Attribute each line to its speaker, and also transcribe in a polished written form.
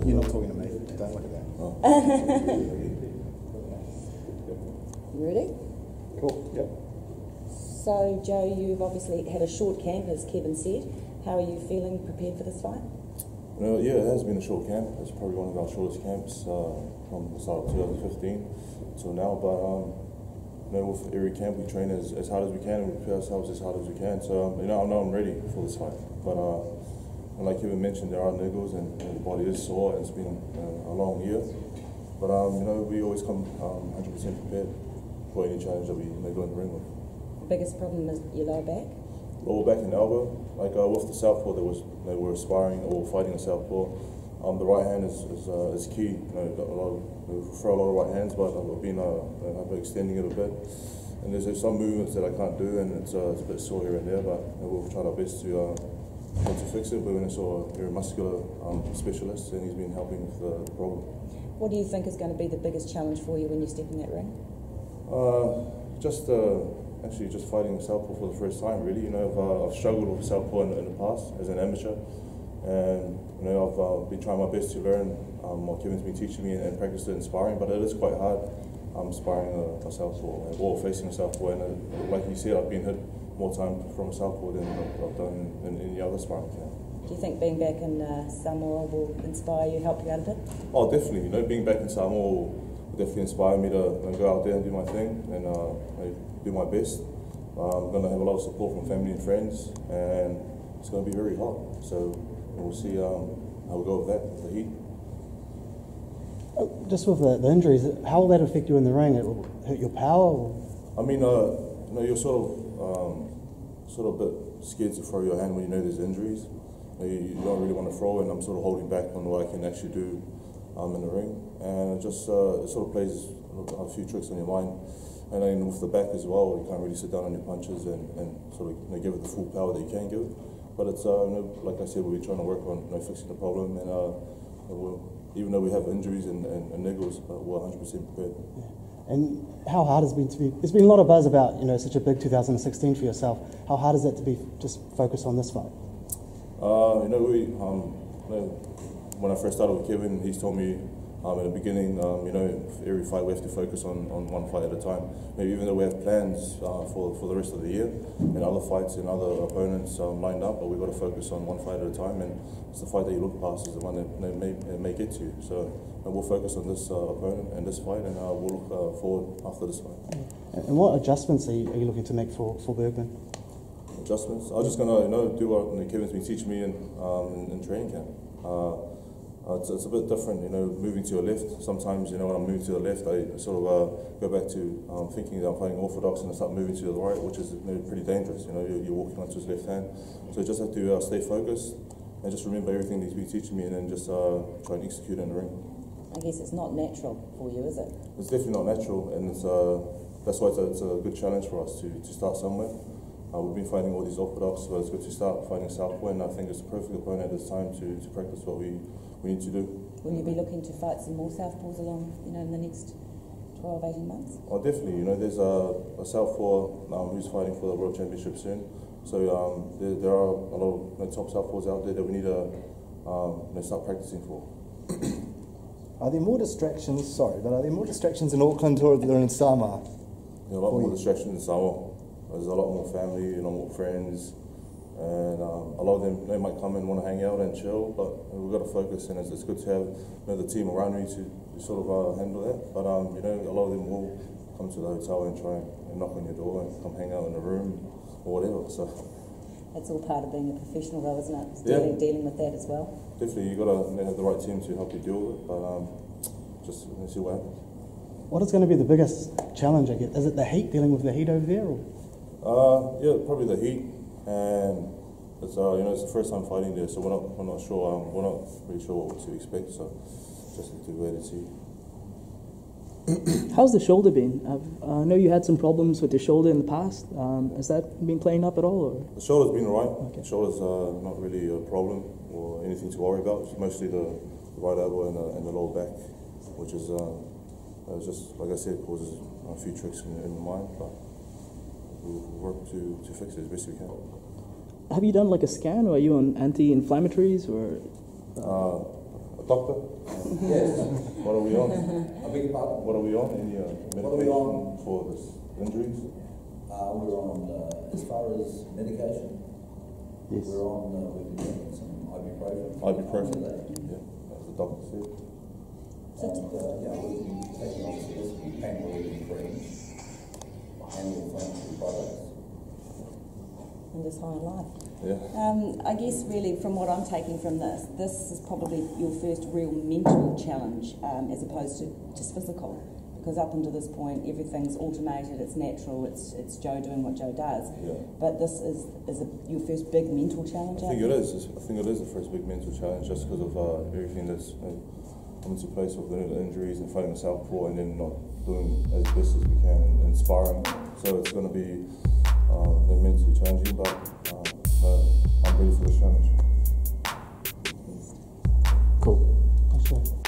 Speaker 1: You're not talking to me. Don't look at that.
Speaker 2: Oh.
Speaker 3: You ready?
Speaker 1: Cool. Yep.
Speaker 3: So, Joe, you've obviously had a short camp, as Kevin said. How are you feeling prepared for this fight?
Speaker 2: Well, yeah, it has been a short camp. It's probably one of our shortest camps from the start of 2015 till now. But with every camp we train as hard as we can and we prepare ourselves as hard as we can. So I know I'm ready for this fight. But like Kevin mentioned, there are niggles and the body is sore and it's been a long year. But we always come 100% prepared for any challenge that we go in the ring with.
Speaker 3: The biggest problem is your lower back?
Speaker 2: Lower back and elbow. Like with the southpaw, they were sparring or fighting a southpaw. The right hand is key. We throw a lot of right hands, but I've been extending it a bit. And there's some movements that I can't do, and it's a bit sore here and there. But we'll try our best to fix it. But when I saw a neuromuscular specialist, and he's been helping with the problem. What
Speaker 3: do you think is going to be the biggest challenge for you when you step in that ring?
Speaker 2: Actually, just fighting southpaw for the first time, really. I've struggled with southpaw in the past as an amateur, and I've been trying my best to learn what Kevin's been teaching me and practice it in sparring. But it is quite hard sparring a southpaw or facing a southpaw. And like you said, I've been hit more time from a southpaw than I've done in any other sparring camp.
Speaker 3: Do you think being back in Samoa will inspire you, help you out a bit?
Speaker 2: Oh, definitely. Being back in Samoa will definitely inspire me to go out there and do my thing and do my best. I'm going to have a lot of support from family and friends, and it's going to be very hot. So we'll see how we go with that, with the heat.
Speaker 1: Just with the injuries, how will that affect you in the ring? It will hurt your power?
Speaker 2: I mean, you're sort of a bit scared to throw your hand when you know there's injuries. You don't really want to throw, and I'm sort of holding back on what I can actually do in the ring, and it sort of plays a few tricks on your mind. And then with the back as well, you can't really sit down on your punches and sort of give it the full power that you can give it. But it's like I said, we're trying to work on fixing the problem, and even though we have injuries and niggles, we're 100% prepared.
Speaker 1: Yeah. And how hard has it been to be? There's been a lot of buzz about such a big 2016 for yourself. How hard is that to be just focused on this fight?
Speaker 2: When I first started with Kevin, he's told me in the beginning, every fight we have to focus on one fight at a time. Maybe even though we have plans for the rest of the year and other fights and other opponents lined up, but we've got to focus on one fight at a time. And it's the fight that you look past is the one that may get to you. So we'll focus on this opponent and this fight, and we'll look forward after this fight.
Speaker 1: And what adjustments are you looking to make for Bergman?
Speaker 2: Adjustments? I'm just going to do what Kevin's been teaching me in training camp. It's a bit different, moving to a left. Sometimes, when I'm moving to the left, I sort of go back to thinking that I'm fighting orthodox, and I start moving to the right, which is pretty dangerous. You're walking onto his left hand. So I just have to stay focused and just remember everything that he's been teaching me, and then just try and execute it in the ring.
Speaker 3: I guess it's not natural for you, is it?
Speaker 2: It's definitely not natural, and that's why it's a good challenge for us to start somewhere. We've been fighting all these orthodox, so it's good to start fighting southpaw, and I think it's the perfect opponent at this time to practice what we need to do.
Speaker 3: Will you be looking to fight some more southpaws along, in the next 12, 18 months?
Speaker 2: Oh, definitely. There's a southpaw who's fighting for the World Championship soon. So there are a lot of top southpaws out there that we need to start practicing for.
Speaker 4: Are there more distractions? Sorry, but are there more distractions in Auckland or they're in Samoa?
Speaker 2: A lot more distractions in Samoa. There's a lot more family, a lot more friends. And a lot of them, they might come and want to hang out and chill, but we've got to focus, and it's good to have the team around me to sort of handle that. But a lot of them will come to the hotel and try and knock on your door and come hang out in the room or whatever. So
Speaker 3: that's all part of being a professional, though, isn't it? Dealing with that as well.
Speaker 2: Definitely, you've got to have the right team to help you deal with it. But just see what happens.
Speaker 1: What is going to be the biggest challenge? I guess? Is it the heat? Dealing with the heat over there? Or?
Speaker 2: Yeah, probably the heat. And it's it's the first time fighting there, so we're not sure. We're not really sure what to expect. So just have to wait and see.
Speaker 5: How's the shoulder been? I know you had some problems with your shoulder in the past. Has that been playing up at all? Or?
Speaker 2: The shoulder's been alright.
Speaker 5: Okay.
Speaker 2: The shoulder's not really a problem or anything to worry about. It's mostly the right elbow and the lower back, which is just like I said, causes a few tricks in the mind, but we'll work to fix it as best we can.
Speaker 5: Have you done like a scan, or are you on anti-inflammatories, or?
Speaker 2: I Doctor?
Speaker 6: Yes.
Speaker 2: What are we on?
Speaker 6: I beg your pardon?
Speaker 2: What are we on? Any
Speaker 6: What are we
Speaker 2: medication
Speaker 6: on?
Speaker 2: for this injuries?
Speaker 6: We're on, as far as medication,
Speaker 1: Yes.
Speaker 6: we're on, we've been taking some ibuprofen.
Speaker 2: Ibuprofen?
Speaker 6: That.
Speaker 2: Yeah, as the doctor said.
Speaker 6: And, yeah, we've been taking obviously some pain relieving creams and inflammatory products.
Speaker 3: And just high life.
Speaker 2: Yeah.
Speaker 3: I guess really from what I'm taking from this is probably your first real mental challenge as opposed to just physical. Because up until this point, everything's automated, it's natural, it's Joe doing what Joe does.
Speaker 2: Yeah.
Speaker 3: But this is your first big mental challenge.
Speaker 2: I think it is. I think it is the first big mental challenge, just because of everything that's come into place with the injuries and fighting a Southpaw, and then not doing as best as we can and sparring. So it's going to be mentally challenging, but I'm ready for the challenge.
Speaker 1: Cool. Thanks, Joe.